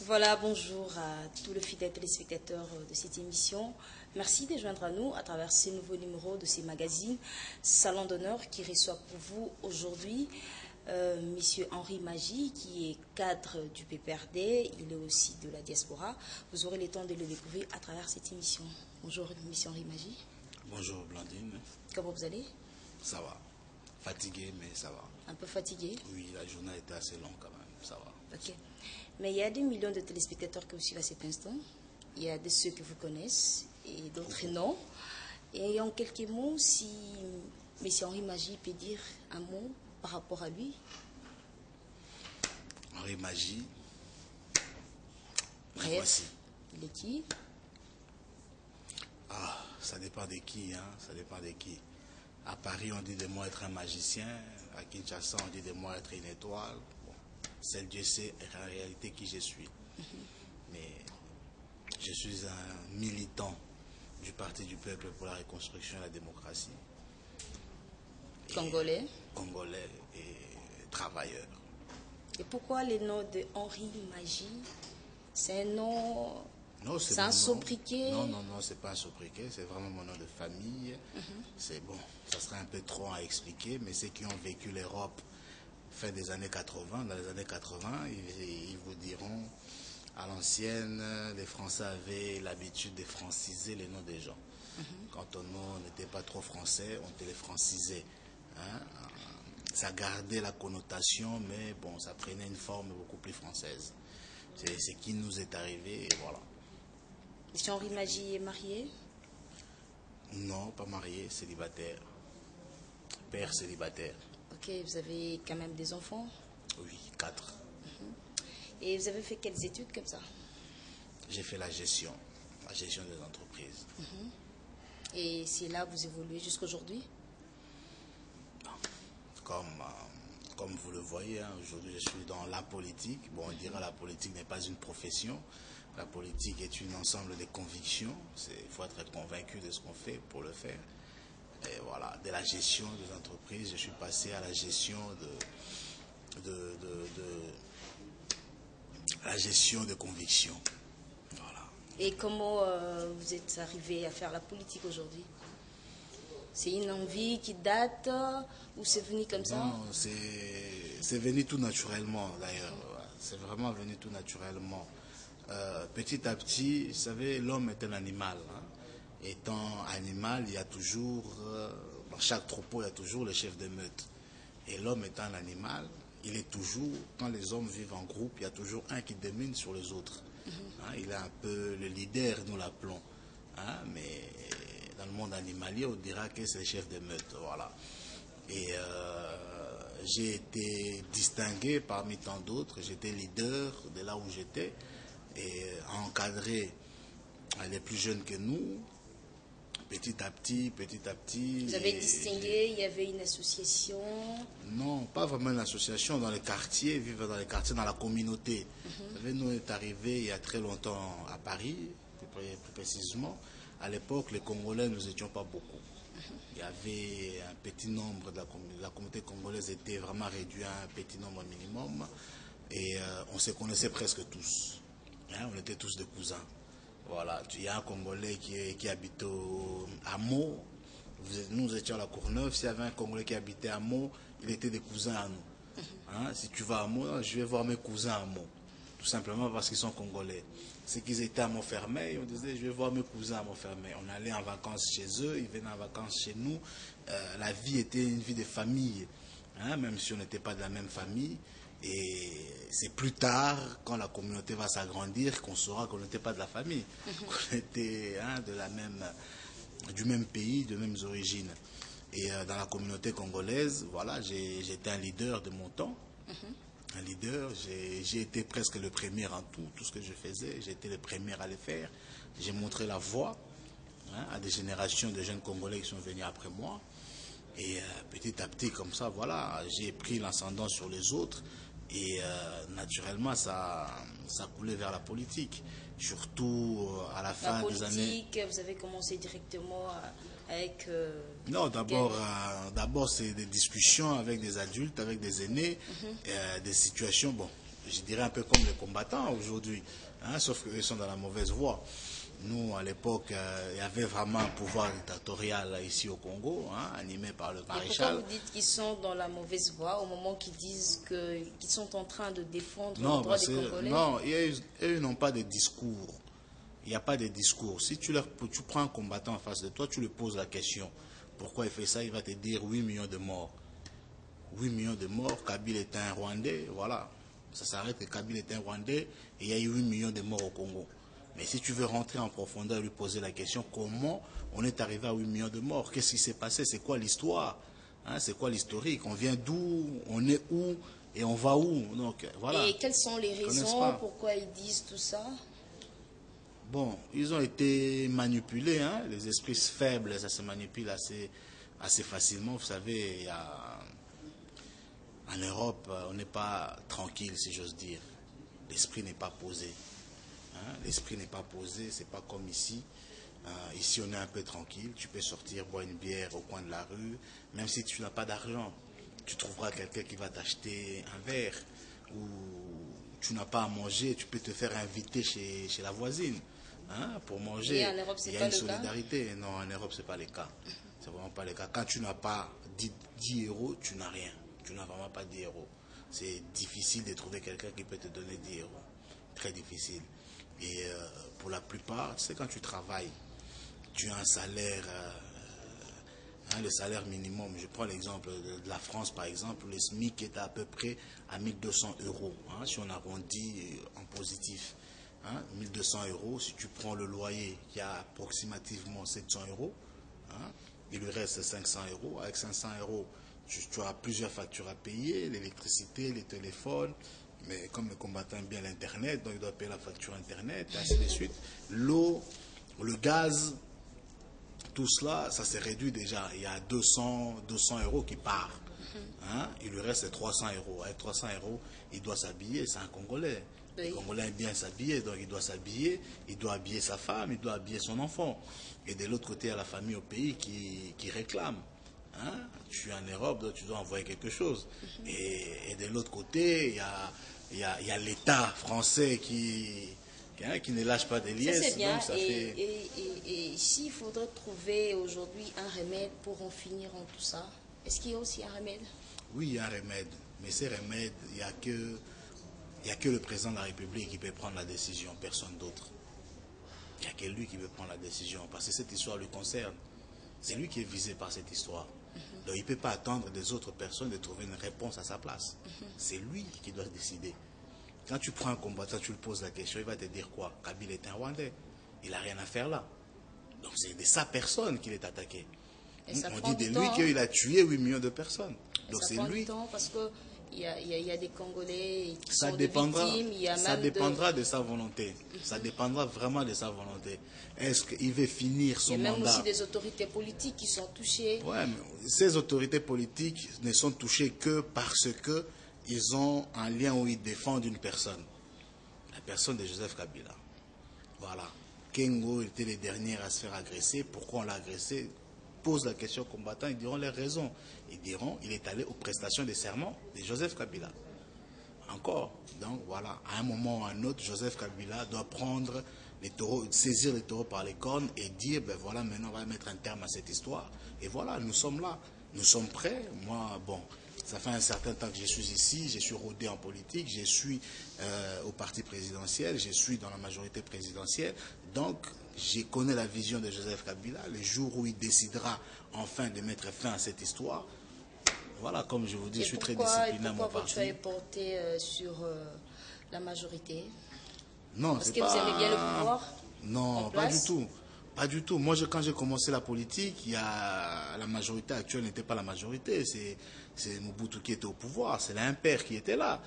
Voilà, bonjour à tous les fidèles téléspectateurs de cette émission. Merci de joindre à nous à travers ce nouveau numéro de ces magazines Salon d'honneur qui reçoit pour vous aujourd'hui Monsieur Henri Magie, qui est cadre du PPRD, il est aussi de la diaspora. Vous aurez le temps de le découvrir à travers cette émission. Bonjour Monsieur Henri Magie. Bonjour Blandine. Comment vous allez? Ça va. Fatigué, mais ça va. Un peu fatigué? Oui, la journée était assez longue quand même, ça va. Ok. Mais il y a des millions de téléspectateurs qui vous suivent à cet instant. Il y a de ceux que vous connaissez et d'autres non. Et en quelques mots, si M. Henri Magie peut dire un mot par rapport à lui. Henri Magie. Bref, Voici. il est qui? Ah, ça dépend de qui, hein. Ça dépend de qui. À Paris, on dit de moi être un magicien. À Kinshasa, on dit de moi être une étoile. Bon, seul Dieu sait en réalité qui je suis. Mais je suis un militant du Parti du Peuple pour la reconstruction et la démocratie. Congolais. Congolais et travailleur. Et pourquoi le nom de Henri Magie? C'est un nom... Non, c'est un sobriquet? Non, c'est pas un sobriquet, c'est vraiment mon nom de famille. C'est bon, ça serait un peu trop à expliquer, mais ceux qui ont vécu l'Europe fin des années 80, dans les années 80, ils vous diront, à l'ancienne, les Français avaient l'habitude de franciser les noms des gens. Quand ton nom n'était pas trop français, on te les francisait. Hein? Ça gardait la connotation, mais bon, ça prenait une forme beaucoup plus française. C'est ce qui nous est arrivé, et voilà. M. Henri Magie est marié? Non, pas marié, célibataire. Père célibataire. Ok, vous avez quand même des enfants? Oui, 4. Et vous avez fait quelles études comme ça? J'ai fait la gestion des entreprises. Et c'est là que vous évoluez jusqu'aujourd'hui? Comme vous le voyez, hein, aujourd'hui je suis dans la politique. Bon, on dira la politique n'est pas une profession. La politique est un ensemble de convictions. Il faut être convaincu de ce qu'on fait pour le faire. Et voilà, de la gestion des entreprises, je suis passé à la gestion la gestion de convictions. Voilà. Et comment vous êtes arrivé à faire la politique aujourd'hui? C'est une envie qui date ou c'est venu comme ça? Non, c'est venu tout naturellement d'ailleurs. C'est vraiment venu tout naturellement. Petit à petit, vous savez, l'homme est un animal. Hein. Étant animal, il y a toujours, dans chaque troupeau, il y a toujours le chef de meute. Et l'homme étant un animal, il est toujours, quand les hommes vivent en groupe, il y a toujours un qui domine sur les autres. Hein, il est un peu le leader, nous l'appelons. Hein, mais dans le monde animalier, on dira que c'est le chef de meute. Voilà. Et j'ai été distingué parmi tant d'autres. J'étais leader de là où j'étais et encadré les plus jeunes que nous. Petit à petit. Vous avez distingué, il y avait une association? Non, pas vraiment une association. Dans les quartiers, vivre dans les quartiers, dans la communauté. Vous savez, nous, on est arrivés il y a très longtemps à Paris, plus précisément. À l'époque, les Congolais, nous n'étions pas beaucoup. Il y avait un petit nombre, la communauté congolaise était vraiment réduite à un petit nombre minimum. Et on se connaissait presque tous. Hein, on était tous des cousins. Voilà, il y a un Congolais qui habite à Meaux. Nous étions à la Courneuve. S'il y avait un Congolais qui habitait à Meaux, il était des cousins à nous. Hein, si tu vas à Meaux, je vais voir mes cousins à Meaux. Tout simplement parce qu'ils sont Congolais. C'est qu'ils étaient à Montfermeil, on disait je vais voir mes cousins à Montfermeil. On allait en vacances chez eux, ils venaient en vacances chez nous. La vie était une vie de famille, hein, même si on n'était pas de la même famille. Et c'est plus tard, quand la communauté va s'agrandir, qu'on saura qu'on n'était pas de la famille, qu'on était du même pays, de mêmes origines. Et dans la communauté congolaise, voilà, j'étais un leader de mon temps. Un leader, j'ai été presque le premier en tout ce que je faisais, j'ai été le premier à le faire. J'ai montré la voie, hein, à des générations de jeunes Congolais qui sont venus après moi. Et petit à petit, comme ça, voilà, j'ai pris l'ascendant sur les autres. Et naturellement, ça coulait vers la politique. Surtout à la fin des années... La politique, vous avez commencé directement avec... Non, d'abord c'est des discussions avec des adultes, avec des aînés, des situations. Bon, je dirais un peu comme les combattants aujourd'hui, hein, sauf qu'ils sont dans la mauvaise voie. Nous, à l'époque, il y avait vraiment un pouvoir dictatorial là, ici au Congo, hein, animé par le Et pourquoi maréchal. vous dites qu'ils sont dans la mauvaise voie au moment qu'ils disent qu'ils sont en train de défendre Non, les droits des Congolais? non, eux n'ont pas de discours. Il n'y a pas de discours. Si tu prends un combattant en face de toi, tu lui poses la question. Pourquoi il fait ça? Il va te dire 8 millions de morts. 8 millions de morts, Kabila est un Rwandais, voilà. Ça s'arrête que Kabila est un Rwandais et il y a eu 8 millions de morts au Congo. Mais si tu veux rentrer en profondeur et lui poser la question, comment on est arrivé à 8 millions de morts? Qu'est-ce qui s'est passé? C'est quoi l'histoire? Hein, c'est quoi l'historique? On vient d'où? On est où? Et on va où? Donc, voilà. Et quelles sont les raisons pourquoi ils disent tout ça? Bon, ils ont été manipulés, hein. Les esprits faibles, ça se manipule assez facilement. Vous savez, en Europe, on n'est pas tranquille, si j'ose dire. L'esprit n'est pas posé. Hein. L'esprit n'est pas posé, c'est pas comme ici. Ici, on est un peu tranquille. Tu peux sortir, boire une bière au coin de la rue, même si tu n'as pas d'argent. Tu trouveras quelqu'un qui va t'acheter un verre. Ou tu n'as pas à manger, tu peux te faire inviter chez la voisine. Hein, pour manger. Et en Europe, c'est il y a pas une le solidarité. Cas? Non, en Europe, ce n'est pas le cas. C'est vraiment pas le cas. Quand tu n'as pas 10 euros, tu n'as rien. Tu n'as vraiment pas 10 euros. C'est difficile de trouver quelqu'un qui peut te donner 10 euros. Très difficile. Et pour la plupart, tu sais, quand tu travailles, tu as un salaire, le salaire minimum. Je prends l'exemple de la France, par exemple. Le SMIC est à peu près à 1200 euros, hein, si on arrondit en positif. Hein, 1200 euros, si tu prends le loyer qui a approximativement 700 euros, hein, il lui reste 500 euros. Avec 500 euros, tu as plusieurs factures à payer, l'électricité, les téléphones, mais comme le combattant aime bien l'Internet, donc il doit payer la facture Internet, et ainsi de suite. L'eau, le gaz, tout cela, ça s'est réduit déjà. Il y a 200 euros qui partent. Hein, il lui reste 300 euros. Avec 300 euros, il doit s'habiller, c'est un Congolais. Le Congolais aime bien s'habiller, donc il doit s'habiller, il doit habiller sa femme, il doit habiller son enfant. Et de l'autre côté, il y a la famille au pays qui réclame. Hein? Tu es en Europe, donc tu dois envoyer quelque chose. Et de l'autre côté, il y a l'État français qui ne lâche pas des liesses. Ça, c'est bien. Donc ça fait... et ici, il faudrait trouver aujourd'hui un remède pour en finir en tout ça. Est-ce qu'il y a aussi un remède? Oui, il y a un remède. Mais ces remèdes, il n'y a que le président de la République qui peut prendre la décision, personne d'autre. Il n'y a que lui qui peut prendre la décision, parce que cette histoire lui concerne. C'est lui qui est visé par cette histoire. Donc il ne peut pas attendre des autres personnes de trouver une réponse à sa place. C'est lui qui doit décider. Quand tu prends un combattant, tu lui poses la question, il va te dire quoi? Kabila est un Rwandais. Il n'a rien à faire là. Donc c'est de sa personne qu'il est attaqué. On dit de lui qu'il a tué 8 millions de personnes. Donc c'est lui. Ça prend du temps parce que il y a des Congolais qui sont des victimes. Ça dépendra de sa volonté. Ça dépendra vraiment de sa volonté. Est-ce qu'il veut finir son mandat? Il y a même aussi des autorités politiques qui sont touchées. Oui, mais ces autorités politiques ne sont touchées que parce qu'ils ont un lien où ils défendent une personne. La personne de Joseph Kabila. Voilà. Kengo était le dernier à se faire agresser. Pourquoi on l'a agressé? Pose la question aux combattants, ils diront les raisons. Ils diront il est allé aux prestations de serment de Joseph Kabila. Encore. Donc voilà, à un moment ou à un autre, Joseph Kabila doit prendre les taureaux, saisir les taureaux par les cornes et dire ben voilà, maintenant on va mettre un terme à cette histoire. Et voilà, nous sommes là. Nous sommes prêts. Moi, bon, ça fait un certain temps que je suis ici, je suis rodé en politique, je suis au parti présidentiel, je suis dans la majorité présidentielle. Donc, je connais la vision de Joseph Kabila. Le jour où il décidera enfin de mettre fin à cette histoire, voilà, comme je vous dis, je suis très discipliné à mon parti. Pourquoi votre choix est porté sur la majorité? Non, parce que vous aimez bien le pouvoir? Non, pas du tout. Pas du tout. Moi, quand j'ai commencé la politique, la majorité actuelle n'était pas la majorité. C'est Mobutu qui était au pouvoir. C'est l'impair qui était là.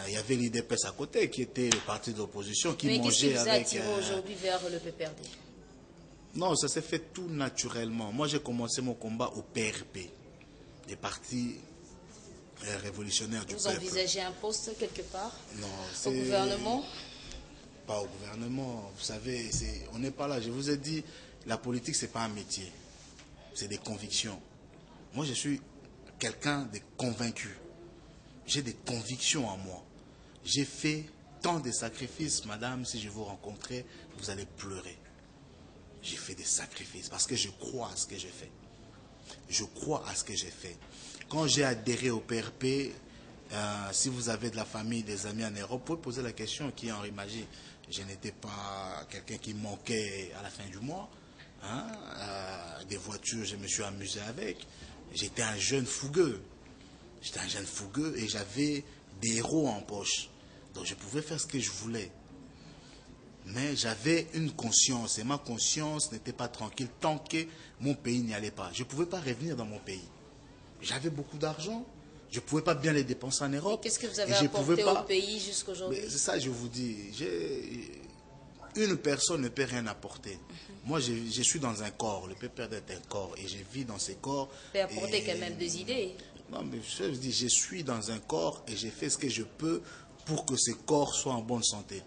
Il y avait l'IDPS à côté, qui était le parti d'opposition, qui mangeait avec... Mais qu'est-ce qui vous a attiré aujourd'hui vers le PPRD? Non, ça s'est fait tout naturellement. Moi, j'ai commencé mon combat au PRP, des partis révolutionnaires du peuple. Vous envisagez un poste quelque part? Non, au gouvernement? Pas au gouvernement. Vous savez, on n'est pas là. Je vous ai dit, la politique, ce n'est pas un métier. C'est des convictions. Moi, je suis quelqu'un de convaincu. J'ai des convictions en moi. J'ai fait tant de sacrifices, madame, si je vous rencontrais, vous allez pleurer. J'ai fait des sacrifices parce que je crois à ce que j'ai fait. Je crois à ce que j'ai fait. Quand j'ai adhéré au PRP, si vous avez de la famille, des amis en Europe, vous pouvez poser la question qui est Henri Magie. Je n'étais pas quelqu'un qui manquait à la fin du mois. Hein, des voitures, je me suis amusé avec. J'étais un jeune fougueux. J'étais un jeune fougueux et j'avais des héros en poche. Donc je pouvais faire ce que je voulais. Mais j'avais une conscience et ma conscience n'était pas tranquille tant que mon pays n'y allait pas. Je ne pouvais pas revenir dans mon pays. J'avais beaucoup d'argent. Je ne pouvais pas bien les dépenser en Europe. Qu'est-ce que vous avez apporté au pays jusqu'aujourd'hui? C'est ça, je vous dis. Une personne ne peut rien apporter. Moi, je suis dans un corps. Le pépère est un corps. Et je vis dans ces corps. Vous pouvez apporter quand même des idées. Non, mais je vous dis, je suis dans un corps et j'ai fait ce que je peux pour que ce corps soit en bonne santé.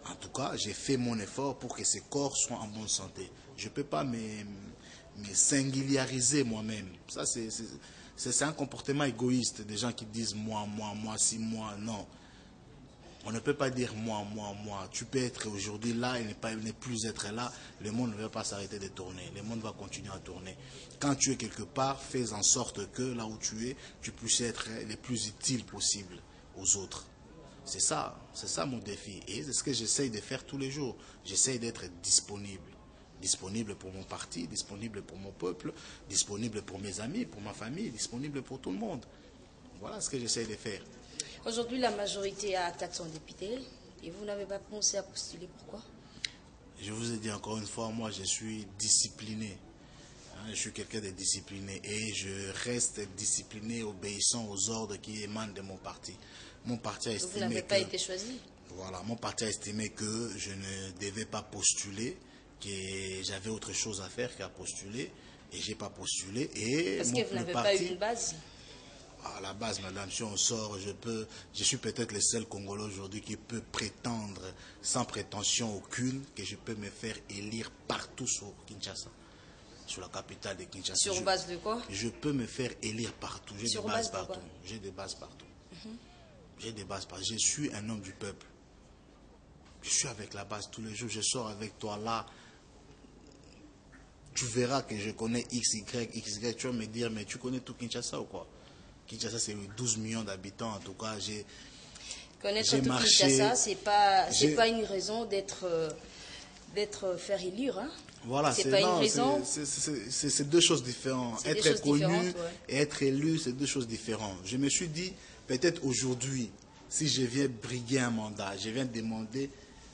En tout cas, j'ai fait mon effort pour que ce corps soit en bonne santé. Je ne peux pas me singulariser moi-même. Ça, c'est un comportement égoïste des gens qui disent moi, si moi, non. On ne peut pas dire moi. Tu peux être aujourd'hui là et ne plus être là. Le monde ne va pas s'arrêter de tourner. Le monde va continuer à tourner. Quand tu es quelque part, fais en sorte que là où tu es, tu puisses être le plus utile possible aux autres. C'est ça mon défi. Et c'est ce que j'essaye de faire tous les jours. J'essaye d'être disponible. Disponible pour mon parti, disponible pour mon peuple, disponible pour mes amis, pour ma famille, disponible pour tout le monde. Voilà ce que j'essaye de faire. Aujourd'hui, la majorité a 400 députés et vous n'avez pas pensé à postuler. Pourquoi? Je vous ai dit encore une fois, moi je suis discipliné. Je suis quelqu'un de discipliné et je reste discipliné, obéissant aux ordres qui émanent de mon parti. Mon parti a estimé vous n'avez pas été choisi? Voilà, mon parti a estimé que je ne devais pas postuler, que j'avais autre chose à faire qu'à postuler et j'ai pas postulé. Parce que vous n'avez pas eu une base? À la base, madame, si on sort, je suis peut-être le seul Congolais aujourd'hui qui peut prétendre, sans prétention aucune, que je peux me faire élire partout sur Kinshasa, sur la capitale de Kinshasa. Sur base de quoi? Je peux me faire élire partout. J'ai des bases partout. J'ai des bases partout. J'ai des bases partout. Je suis un homme du peuple. Je suis avec la base tous les jours. Je sors avec toi là. Tu verras que je connais XY. Tu vas me dire, mais tu connais tout Kinshasa ou quoi? Kinshasa, c'est 12 millions d'habitants. En tout cas, connaître tout Kinshasa, c'est pas une raison d'être faire élire. Hein? Voilà, c'est pas une raison. C'est deux choses différentes. Être connu et être élu, c'est deux choses différentes. Je me suis dit, peut-être aujourd'hui, si je viens briguer un mandat, je viens demander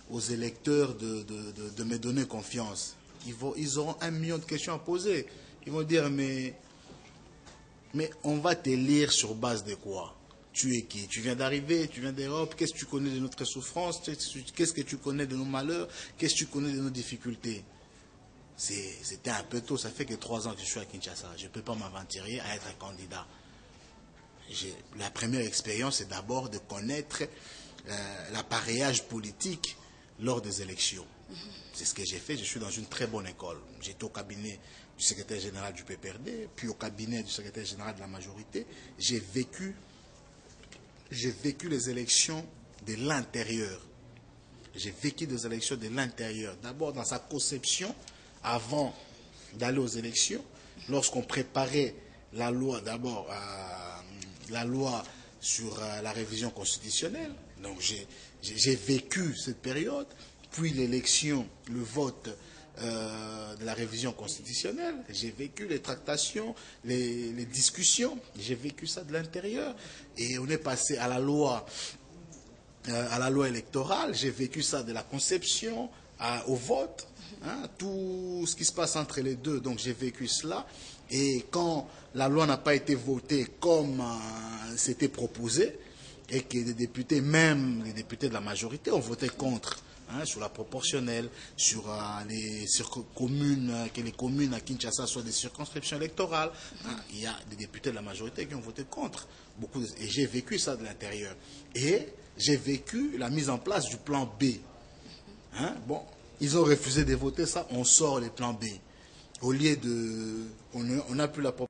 aux électeurs de me donner confiance. Ils auront 1 million de questions à poser. Ils vont dire, mais on va t'élire sur base de quoi? Tu es qui? Tu viens d'arriver, tu viens d'Europe, qu'est-ce que tu connais de notre souffrance? Qu'est-ce que tu connais de nos malheurs? Qu'est-ce que tu connais de nos difficultés? C'était un peu tôt, ça fait que 3 ans que je suis à Kinshasa. Je ne peux pas m'aventurer à être un candidat. La première expérience, c'est d'abord de connaître l'appareillage politique lors des élections. C'est ce que j'ai fait. Je suis dans une très bonne école. J'étais au cabinet du secrétaire général du PPRD, puis au cabinet du secrétaire général de la majorité. J'ai vécu les élections de l'intérieur. J'ai vécu des élections de l'intérieur. D'abord dans sa conception, avant d'aller aux élections, lorsqu'on préparait la loi, d'abord la loi sur la révision constitutionnelle. Donc j'ai vécu cette période. Puis l'élection, le vote de la révision constitutionnelle. J'ai vécu les tractations, les discussions. J'ai vécu ça de l'intérieur. Et on est passé à la loi électorale. J'ai vécu ça de la conception au vote. Hein, tout ce qui se passe entre les deux. Donc j'ai vécu cela. Et quand la loi n'a pas été votée comme c'était proposé, et que les députés, même les députés de la majorité, ont voté contre, sur la proportionnelle, sur les communes, que les communes à Kinshasa soient des circonscriptions électorales. Il y a des députés de la majorité qui ont voté contre. Et j'ai vécu ça de l'intérieur. Et j'ai vécu la mise en place du plan B. Bon, ils ont refusé de voter ça, on sort les plans B. Au lieu de... On a pu la